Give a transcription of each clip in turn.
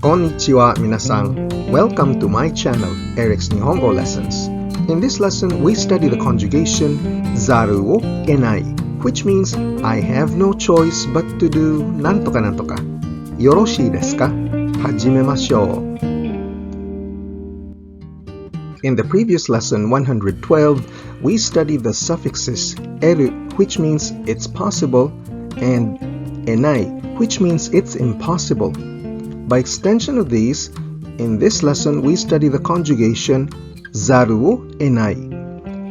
Konnichiwa minasan. Welcome to my channel, Eric's Nihongo Lessons. In this lesson, we study the conjugation ZARU wo enai, which means I have no choice but to do nantoka nantoka. Yoroshii desu ka? Hajimemashou. In the previous lesson 112, we studied the suffixes eru, which means it's possible, and enai, which means it's impossible. By extension of these, in this lesson we study the conjugation ZARU wo enai.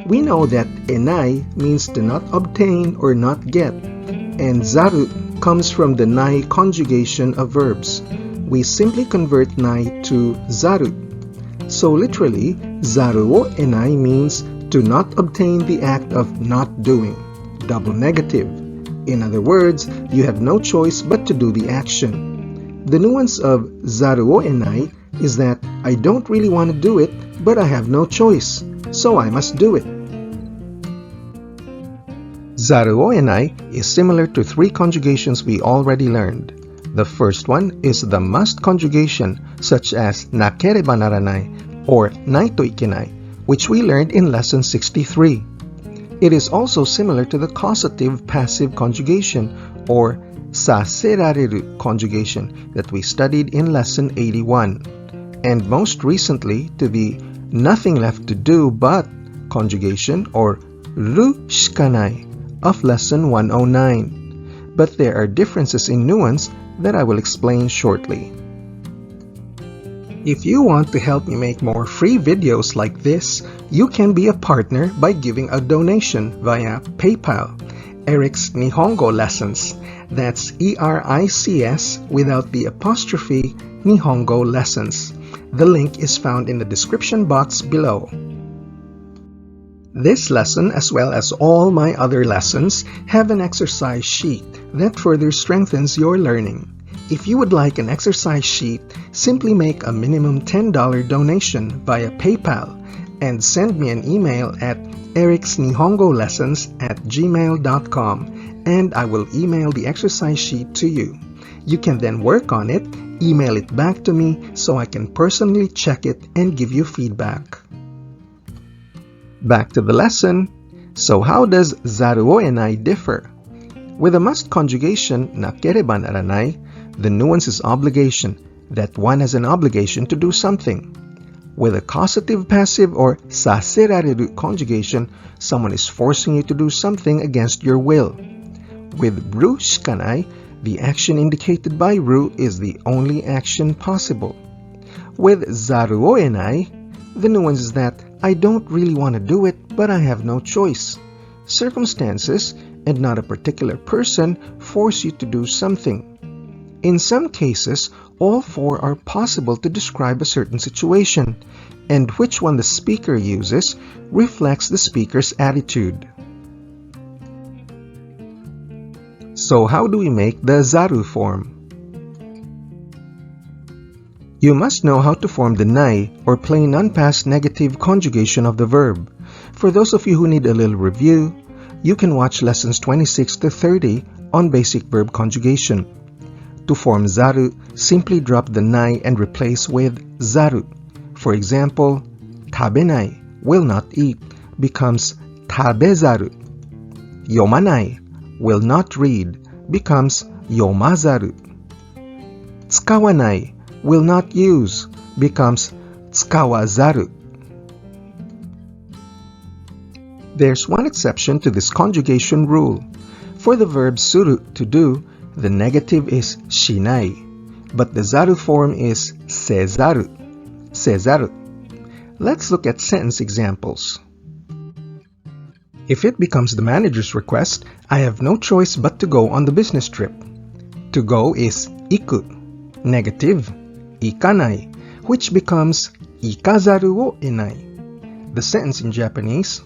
We know that enai means to not obtain or not get, and zaru comes from the nai conjugation of verbs. We simply convert nai to zaru. So literally, ZARU wo enai means to not obtain the act of not doing. Double negative. In other words, you have no choice but to do the action. The nuance of ZARU wo enai is that I don't really want to do it, but I have no choice, so I must do it. ZARU wo enai is similar to three conjugations we already learned. The first one is the must conjugation, such as nakereba naranai or naito ikenai, which we learned in lesson 63. It is also similar to the causative passive conjugation or saserareru conjugation that we studied in lesson 81, and most recently to the nothing left to do but conjugation or ru shikanai of lesson 109. But there are differences in nuance that I will explain shortly. If you want to help me make more free videos like this, you can be a partner by giving a donation via PayPal. Eric's Nihongo Lessons. That's ERICS without the apostrophe Nihongo Lessons. The link is found in the description box below. This lesson, as well as all my other lessons, have an exercise sheet that further strengthens your learning. If you would like an exercise sheet, simply make a minimum $10 donation via PayPal and send me an email at ericsnihongolessons@gmail.com and I will email the exercise sheet to you. You can then work on it, email it back to me so I can personally check it and give you feedback. Back to the lesson. So how does ZARU wo enai differ? With a must conjugation, nakereba naranai, the nuance is obligation, that one has an obligation to do something. With a causative passive or saserareru conjugation, someone is forcing you to do something against your will. With ru shikanai, the action indicated by ru is the only action possible. With ZARU wo enai, the nuance is that I don't really want to do it, but I have no choice. Circumstances, and not a particular person, force you to do something. In some cases, all four are possible to describe a certain situation, and which one the speaker uses reflects the speaker's attitude. So how do we make the zaru form? You must know how to form the nai or plain unpassed negative conjugation of the verb. For those of you who need a little review, you can watch lessons 26 to 30 on basic verb conjugation. To form zaru, simply drop the nai and replace with zaru. For example, tabenai, will not eat, becomes tabezaru. Yomanai, will not read, becomes yomazaru. Tsukawanai, will not use, becomes tsukawazaru. There's one exception to this conjugation rule. For the verb SURU, to do, the negative is shinai, but the zaru form is SEZARU. SEZARU. Let's look at sentence examples. If it becomes the manager's request, I have no choice but to go on the business trip. To go is iku. Negative, ikanai, which becomes ikazaru wo enai. The sentence in Japanese,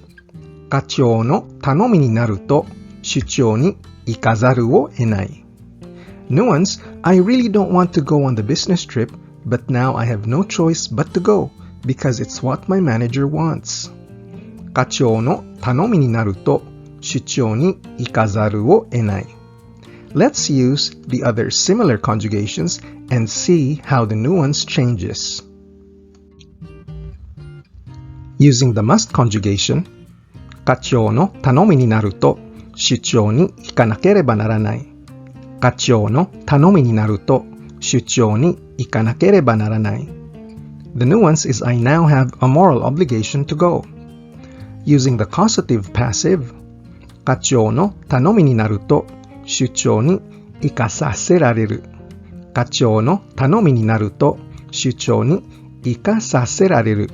Kachou no tanomi ni naru to shuchou ni ikazaru wo enai. Nuance, I really don't want to go on the business trip, but now I have no choice but to go because it's what my manager wants. Kachou no tanomi ni naru to shuchou ni ikazaru wo enai. Let's use the other similar conjugations and see how the nuance changes. Using the must conjugation, 課長の頼みになると出張に行かなければならない。課長の頼みになると出張に行かなければならない。The nuance is I now have a moral obligation to go. Using the causative passive, 課長の頼みになると出張に行かさせられる。課長の頼みになると出張に行かさせられる。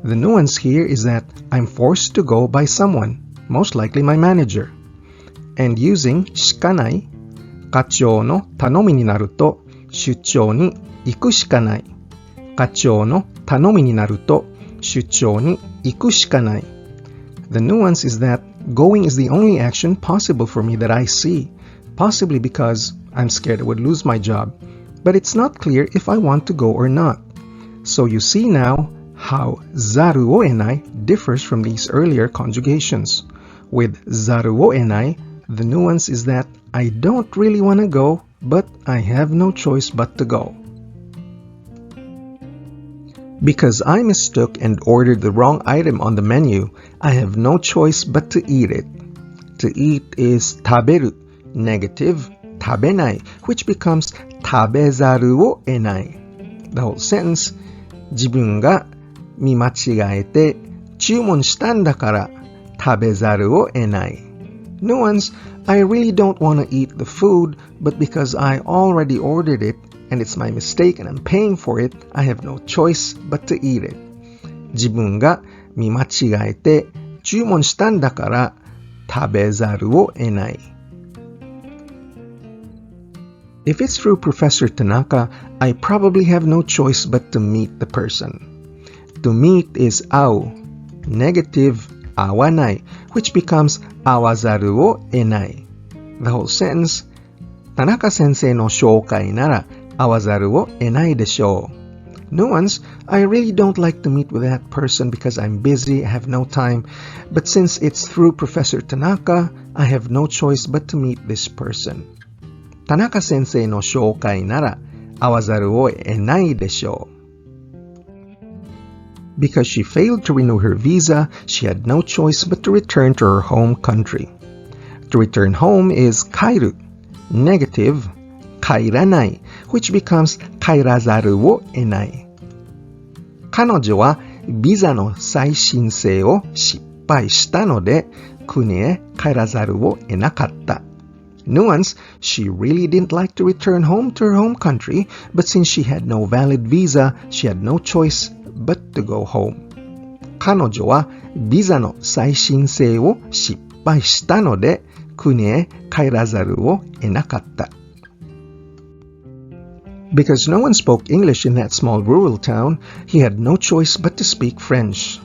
The nuance here is that I'm forced to go by someone, most likely my manager. And using しかない、課長の頼みになると出張に行くしかない。課長の頼みになると出張に行くしかない。The nuance is that going is the only action possible for me that I see, possibly because I'm scared I would lose my job, but it's not clear if I want to go or not. So you see now how ZARU wo enai differs from these earlier conjugations. With ZARU wo enai, the nuance is that I don't really want to go, but I have no choice but to go. Because I mistook and ordered the wrong item on the menu, I have no choice but to eat it. To eat is 食べる, negative 食べない, which becomes 食べざるを得ない. The whole sentence, 自分が見間違えて注文したんだから食べざるを得ない. Nuance, I really don't want to eat the food, but because I already ordered it and it's my mistake and I'm paying for it, I have no choice but to eat it. 自分が見間違えて注文したんだから食べざるを得ない. If it's through Professor Tanaka, I probably have no choice but to meet the person. To meet is 会う, negative 会わない, which becomes 会わざるを得ない. The whole sentence, 田中先生の紹介なら会わざるを得ないでしょう. Nuance, I really don't like to meet with that person because I'm busy, I have no time, but since it's through Professor Tanaka, I have no choice but to meet this person. 田中先生の紹介なら会わざるを得ないでしょう. Because she failed to renew her visa, she had no choice but to return to her home country. To return home is 帰る, negative 帰らない, which becomes 帰らざるを得ない. 彼女はビザの再申請を失敗したので国へ帰らざるを得なかった. Nuance, she really didn't like to return home to her home country, but since she had no valid visa, she had no choice but to go home. 彼女はビザの再申請を失敗したので国へ帰らざるを得なかった. Because no one spoke English in that small rural town, he had no choice but to speak French.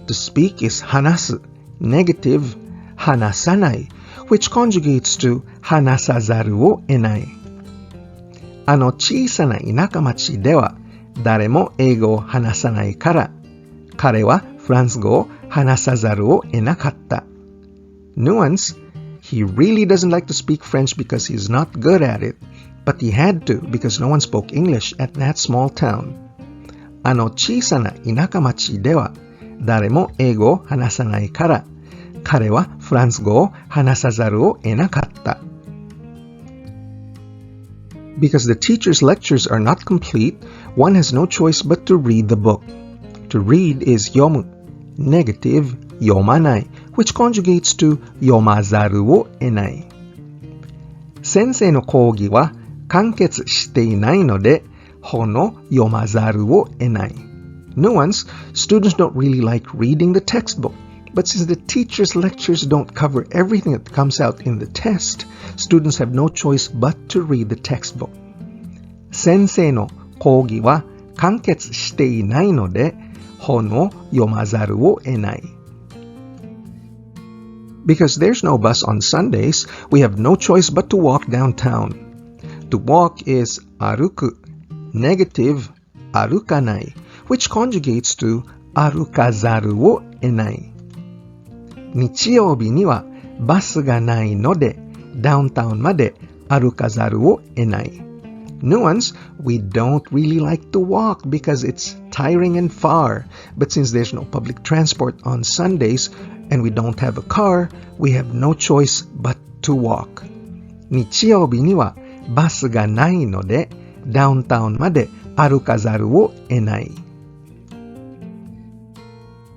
To speak is 話す, negative 話さない, which conjugates to 話さざるを得ない. あの小さな田舎町では誰も英語を話さないから彼はフランス語を話さざるを得なかった. Nuance, he really doesn't like to speak French because he's not good at it, but he had to because no one spoke English at that small town. あの小さな田舎町では誰も英語を話さないから彼はフランス語を話さざるを得なかった. Because the teacher's lectures are not complete, one has no choice but to read the book. To read is 読む, negative 読まない, which conjugates to 読まざるを得ない. 先生の講義は完結していないので本を読まざるを得ない. Nuance, students don't really like reading the textbook, but since the teacher's lectures don't cover everything that comes out in the test, students have no choice but to read the textbook. 先生の講義は完結していないので本を読まざるを得ない. Because there's no bus on Sundays, we have no choice but to walk downtown. To walk is 歩く, negative 歩かない, which conjugates to 歩かざるを得ない. 日曜日にはバスがないのでダウンタウンまで arukazaru wo enai. Nuance, we don't really like to walk because it's tiring and far. But since there's no public transport on Sundays and we don't have a car, we have no choice but to walk. 日曜日にはバスがないので、ダウンタウンまで歩かざるを得ない。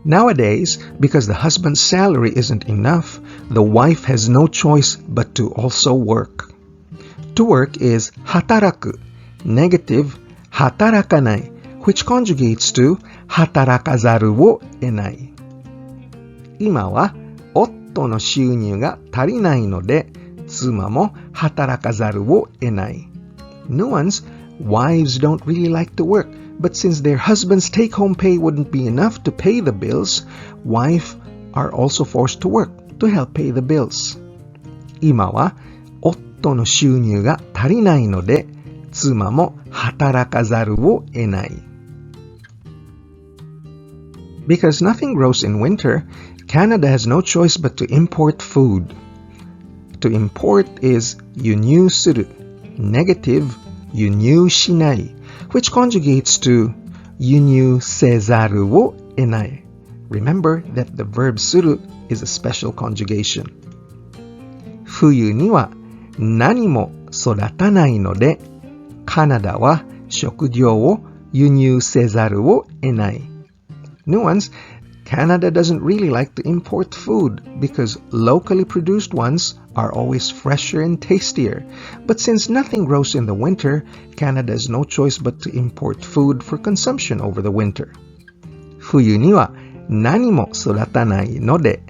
Nowadays, because the husband's salary isn't enough, the wife has no choice but to also work. To work is 働く, negative 働かない, which conjugates to 働かざるを得ない。今は夫の収入が足りないので、妻も働かざるを得ない。Nuance, wives don't really like to work, but since their husband's take-home pay wouldn't be enough to pay the bills, wives are also forced to work to help pay the bills. 今は夫の収入が足りないので、妻も働かざるを得ない。Because nothing grows in winter, Canada has no choice but to import food. To import is 輸入する, negative 輸入しない, which conjugates to 輸入せざるを得ない. Remember that the verb SURU is a special conjugation. 冬には何も育たないので、カナダは食料を輸入せざるを得ない。Nuance, Canada doesn't really like to import food because locally produced ones are always fresher and tastier. But since nothing grows in the winter, Canada has no choice but to import food for consumption over the winter. 冬には何も育たないので、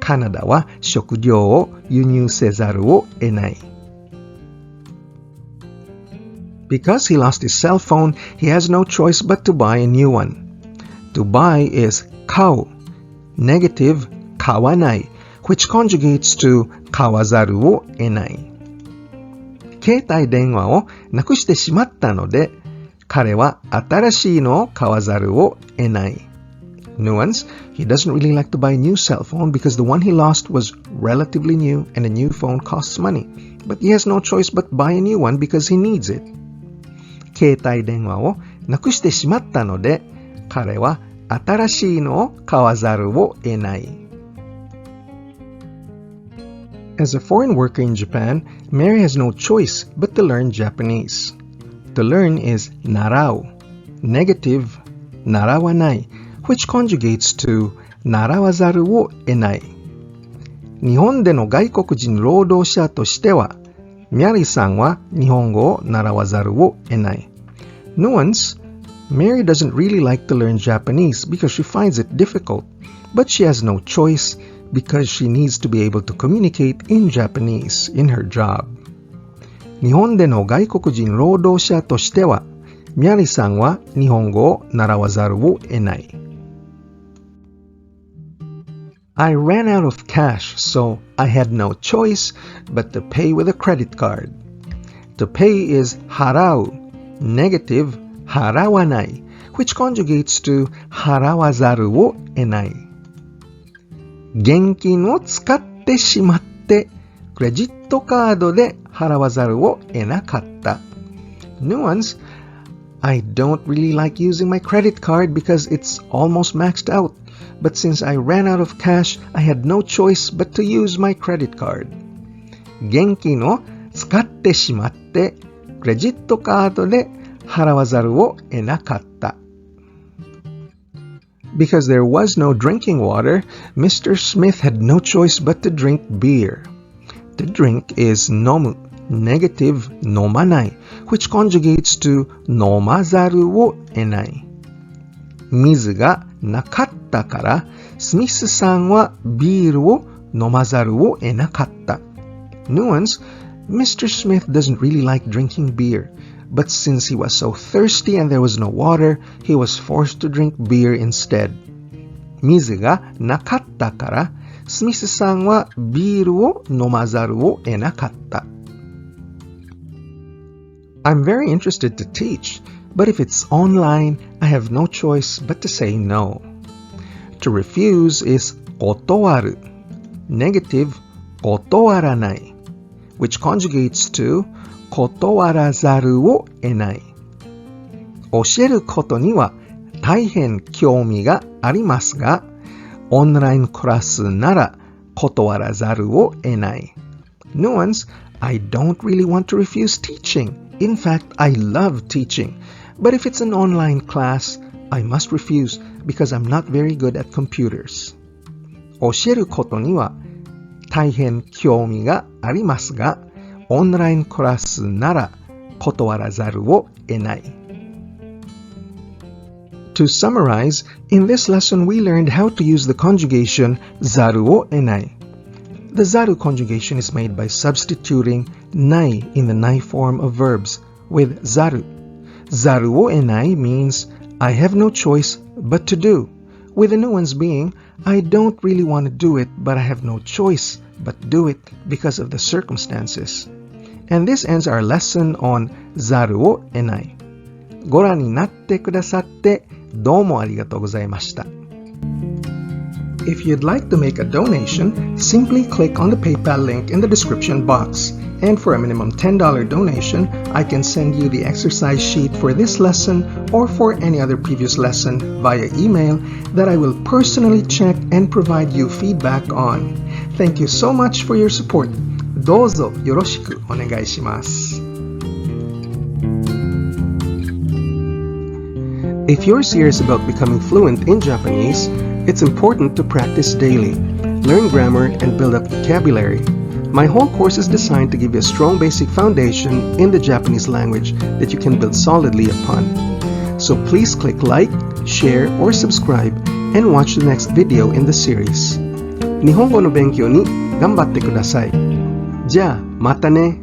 カナダは食料を輸入せざるを得ない。Because he lost his cell phone, he has no choice but to buy a new one. To buy is 買う, negative 買わない, which conjugates to 買わざるを得ない。携帯電話をなくしてしまったので、彼は新しいのを買わざるを得ない。Nuance, he doesn't really like to buy a new cell phone because the one he lost was relatively new and a new phone costs money. But he has no choice but buy a new one because he needs it. 携帯電話をなくしてしまったので、彼は新しいのを買わざるを得ない。As a foreign worker in Japan, Mary has no choice but to learn Japanese. To learn is 習う, negative 習わない, which conjugates to 習わざるを得ない。日本での外国人労働者としては、ミャリさんは日本語を習わざるを得ない。Nuance, Mary doesn't really like to learn Japanese because she finds it difficult, but she has no choice because she needs to be able to communicate in Japanese in her job. 日本での外国人労働者としては、ミャリさんは日本語を習わざるを得ない。I ran out of cash, so I had no choice but to pay with a credit card. To pay is 払う, negative 払わない, which conjugates to 払わざるを得ない。現金を使ってしまって、クレジットカードで払わざるを得なかった。Nuance, I don't really like using my credit card because it's almost maxed out. But since I ran out of cash, I had no choice but to use my credit card. 現金を使ってしまって、クレジットカードで払わざるを得なかった。Because there was no drinking water, Mr. Smith had no choice but to drink beer. To drink is 飲む, negative 飲まない, which conjugates to 飲まざるを得ない。水がなかったから、スミスさんはビールを飲まざるを得なかった。Nuance, Mr. Smith doesn't really like drinking beer, but since he was so thirsty and there was no water, he was forced to drink beer instead. 水がなかったから、スミスさんはビールを飲まざるを得なかった。I'm very interested to teach, but if it's online, I have no choice but to say no. To refuse is 断る, negative 断らない, which conjugates to 断らざるを得ない。教えることには大変興味がありますが、オンラインクラスなら断らざるを得ない。Nuance, I don't really want to refuse teaching. In fact, I love teaching. But if it's an online class, I must refuse because I'm not very good at computers. 教えることには大変興味がありますが、オンラインクラスなら断らざるを得ない。To summarize, in this lesson we learned how to use the conjugation ZARU wo enai. The ZARU conjugation is made by substituting nai in the nai form of verbs with ZARU. ZARU wo enai means I have no choice but to do, with the nuance being I don't really want to do it, but I have no choice but do it because of the circumstances. And this ends our lesson on ZARU wo enai. ご覧になってくださってどうもありがとうございました。If you'd like to make a donation, simply click on the PayPal link in the description box. And for a minimum $10 donation, I can send you the exercise sheet for this lesson or for any other previous lesson via email that I will personally check and provide you feedback on. Thank you so much for your support. どうぞよろしくお願いします。If you're serious about becoming fluent in Japanese, it's important to practice daily, learn grammar, and build up vocabulary. My whole course is designed to give you a strong basic foundation in the Japanese language that you can build solidly upon. So please click like, share, or subscribe and watch the next video in the series. 日本語の勉強に頑張ってください。じゃあ、またね。